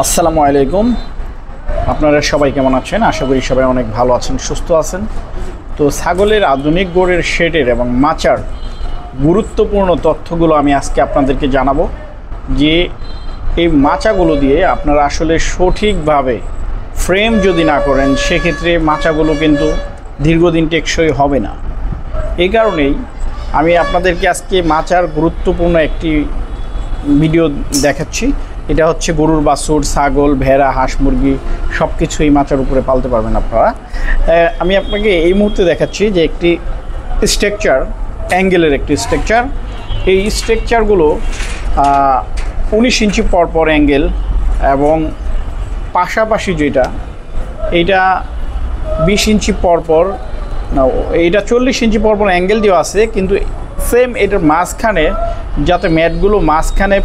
আসসালামু আলাইকুম। আপনারা সবাই কেমন আছেন? আশা করি সবাই অনেক ভালো আছেন, সুস্থ আছেন। তো ছাগলের আধুনিক গড়ের শেডের এবং মাচার গুরুত্বপূর্ণ তথ্যগুলো আমি আজকে আপনাদেরকে জানাবো, যে এই মাচাগুলো দিয়ে আপনারা আসলে সঠিকভাবে ফ্রেম যদি না করেন সেক্ষেত্রে মাচাগুলো কিন্তু দীর্ঘদিন টেকসই হবে না। এই কারণেই আমি আপনাদেরকে আজকে মাচার গুরুত্বপূর্ণ একটি ভিডিও দেখাচ্ছি। এটা হচ্ছে গরুর বাছুর, ছাগল, ভেড়া, হাঁস, মুরগি সব কিছুই মাচার উপরে পালতে পারবেন আপনারা। আমি আপনাকে এই মুহূর্তে দেখাচ্ছি যে একটি স্ট্রাকচার, অ্যাঙ্গেলের একটি স্ট্রাকচার। এই স্ট্রাকচারগুলো 19 ইঞ্চি পর অ্যাঙ্গেল, এবং পাশাপাশি যেটা এইটা 20 ইঞ্চি পর না, এইটা 40 ইঞ্চি পর অ্যাঙ্গেল দেওয়া আছে, কিন্তু সেম এটার মাঝখানে যাতে ম্যাটগুলো মাঝখানে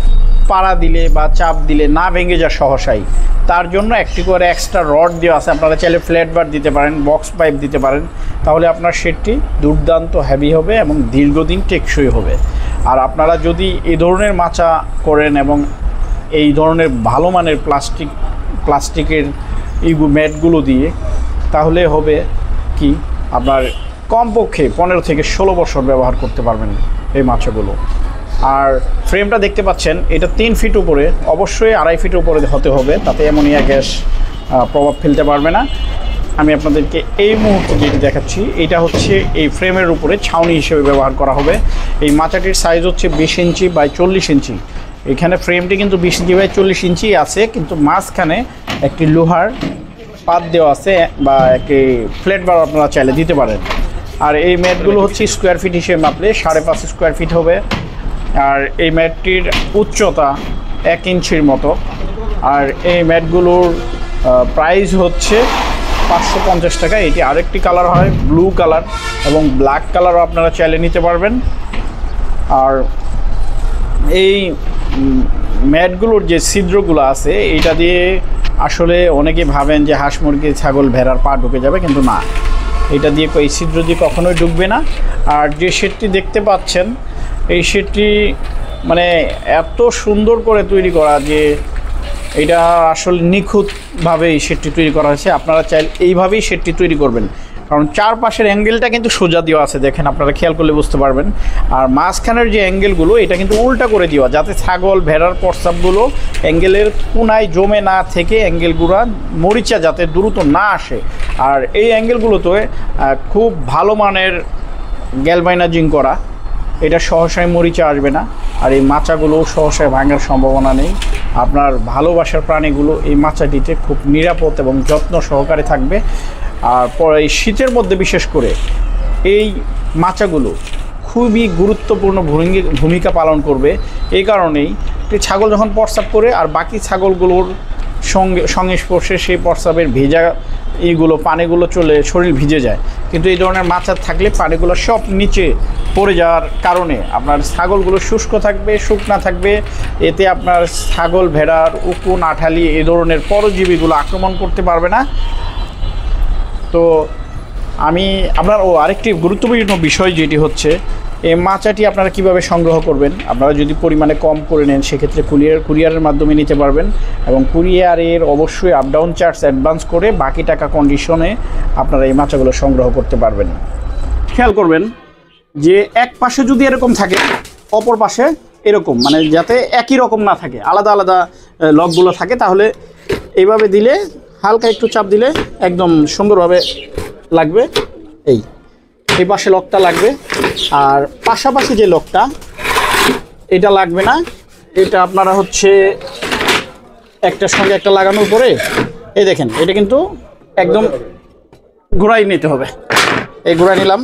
পাড়া দিলে বা চাপ দিলে না ভেঙে যায় সহসাই, তার জন্য একটি করে এক্সট্রা রড দেওয়া আছে। আপনারা চাইলে ফ্ল্যাট বার দিতে পারেন, বক্স পাইপ দিতে পারেন, তাহলে আপনার শেডটি দুর্দান্ত হেভি হবে এবং দীর্ঘদিন টেকসই হবে। আর আপনারা যদি এই ধরনের মাচা করেন এবং এই ধরনের ভালো মানের প্লাস্টিকের এই ম্যাটগুলো দিয়ে, তাহলে হবে কি আপনার কমপক্ষে 15 থেকে 16 বছর ব্যবহার করতে পারবেন এই মাচাগুলো। আর ফ্রেমটা দেখতে পাচ্ছেন, এটা 3 ফিট উপরে, অবশ্যই 2.5 ফিট উপরে হতে হবে, তাতে অ্যামোনিয়া গ্যাস প্রভাব ফেলতে পারবে না। আমি আপনাদেরকে এই মুহূর্তে যেটি দেখাচ্ছি, এটা হচ্ছে এই ফ্রেমের উপরে ছাউনি হিসেবে ব্যবহার করা হবে। এই মাচাটির সাইজ হচ্ছে 20 ইঞ্চি বাই 40 ইঞ্চি। এখানে ফ্রেমটি কিন্তু 20 ইঞ্চি বাই 40 ইঞ্চি আছে, কিন্তু মাঝখানে একটি লোহার পাত দেওয়া আছে, বা একটি ফ্ল্যাট বার আপনারা চাইলে দিতে পারেন। আর এই ম্যাটগুলো হচ্ছে স্কোয়ার ফিট হিসেবে মাপলে 5.5 স্কোয়ার ফিট হবে। আর এই ম্যাটটির উচ্চতা 1 ইঞ্চির মতো। আর এই ম্যাটগুলোর প্রাইস হচ্ছে 550 টাকা। এটি আরেকটি কালার হয় ব্লু কালার, এবং ব্ল্যাক কালারও আপনারা চাইলে নিতে পারবেন। আর এই ম্যাটগুলোর যে ছিদ্রগুলো আছে, এইটা দিয়ে আসলে অনেকে ভাবেন যে হাঁস, মুরগি, ছাগল, ভেড়ার পা ঢুকে যাবে, কিন্তু না, এটা দিয়ে এই ছিদ্র দিয়ে কখনোই ঢুকবে না। আর যে শেডটি দেখতে পাচ্ছেন, এই শেডটি মানে এত সুন্দর করে তৈরি করা যে এটা আসলে নিখুঁতভাবে এই শেডটি তৈরি করা হয়েছে। আপনারা চাইলে এইভাবেই শেডটি তৈরি করবেন, কারণ চারপাশের অ্যাঙ্গেলটা কিন্তু সোজা দেওয়া আছে, দেখেন আপনারা খেয়াল করলে বুঝতে পারবেন। আর মাঝখানের যে অ্যাঙ্গেলগুলো, এটা কিন্তু উল্টা করে দেওয়া, যাতে ছাগল, ভেড়ার প্রস্রাবগুলো অ্যাঙ্গেলের কোনায় জমে না থেকে অ্যাঙ্গেলগুলো মরিচা যাতে দ্রুত না আসে। আর এই অ্যাঙ্গেলগুলোতে খুব ভালো মানের গ্যালভানাইজিং করা, এটা সহসায় মরিচা আসবে না। আর এই মাচাগুলো সহসায় ভাঙার সম্ভাবনা নেই। আপনার ভালোবাসার প্রাণীগুলো এই মাচাটিতে খুব নিরাপদ এবং যত্ন সহকারে থাকবে। আর পরে এই শীতের মধ্যে বিশেষ করে এই মাচাগুলো খুবই গুরুত্বপূর্ণ ভূমিকা পালন করবে। এই কারণেই ছাগল যখন প্রস্রাব করে আর বাকি ছাগলগুলোর সংস্পর্শে সেই প্রস্রাবের ভেজা এইগুলো পানিগুলো চলে শরীর ভিজে যায়, কিন্তু এই ধরনের মাচা থাকলে পানিগুলো সব নিচে পড়ে যাওয়ার কারণে আপনার ছাগলগুলো শুষ্ক থাকবে, শুকনা থাকবে। এতে আপনার ছাগল, ভেড়ার উকুন, আঠালি এই ধরনের পরজীবীগুলো আক্রমণ করতে পারবে না। তো আমি আপনার আরেকটি গুরুত্বপূর্ণ বিষয় যেটি হচ্ছে, এই মাচাটি আপনারা কিভাবে সংগ্রহ করবেন। আপনারা যদি পরিমাণে কম করে নেন সেক্ষেত্রে কুরিয়ারের মাধ্যমে নিতে পারবেন, এবং কুরিয়ারের অবশ্যই আপ ডাউন চার্জ অ্যাডভান্স করে বাকি টাকা কন্ডিশনে আপনারা এই মাচাগুলো সংগ্রহ করতে পারবেন। খেয়াল করবেন যে এক পাশে যদি এরকম থাকে, অপর পাশে এরকম, মানে যাতে একই রকম না থাকে, আলাদা আলাদা লকগুলো থাকে। তাহলে এইভাবে দিলে, হালকা একটু চাপ দিলে একদম সুন্দরভাবে লাগবে। এই পাশে লকটা লাগবে, আর পাশাপাশি যে লকটা, এটা লাগবে না। এটা আপনারা হচ্ছে একটার সঙ্গে একটা লাগানোর পরে, এই দেখেন, এটা কিন্তু একদম ঘোরাই নিতে হবে। এই ঘোরাই নিলাম,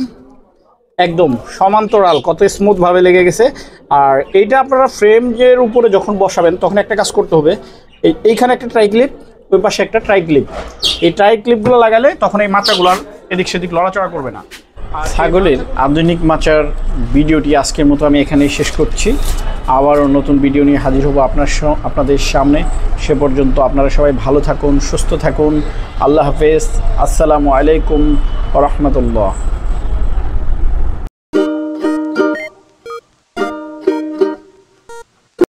একদম সমান্তরাল, কত স্মুথভাবে লেগে গেছে। আর এইটা আপনারা ফ্রেমের উপরে যখন বসাবেন তখন একটা কাজ করতে হবে, এইখানে একটা ট্রাই ক্লিপ, ওই পাশে একটা ট্রাই ক্লিপ। এই ট্রাই ক্লিপগুলো লাগালে তখন এই মাচাগুলোর এদিক সেদিক লড়াচড়া করবে না। ছাগলের আধুনিক মাচার ভিডিওটি আজকের মতো আমি এখানেই শেষ করছি। আবারও নতুন ভিডিও নিয়ে হাজির হব আপনাদের সামনে। সে পর্যন্ত আপনারা সবাই ভালো থাকুন, সুস্থ থাকুন। আল্লাহ হাফেজ। আসসালামু আলাইকুম ওয়া রাহমাতুল্লাহ।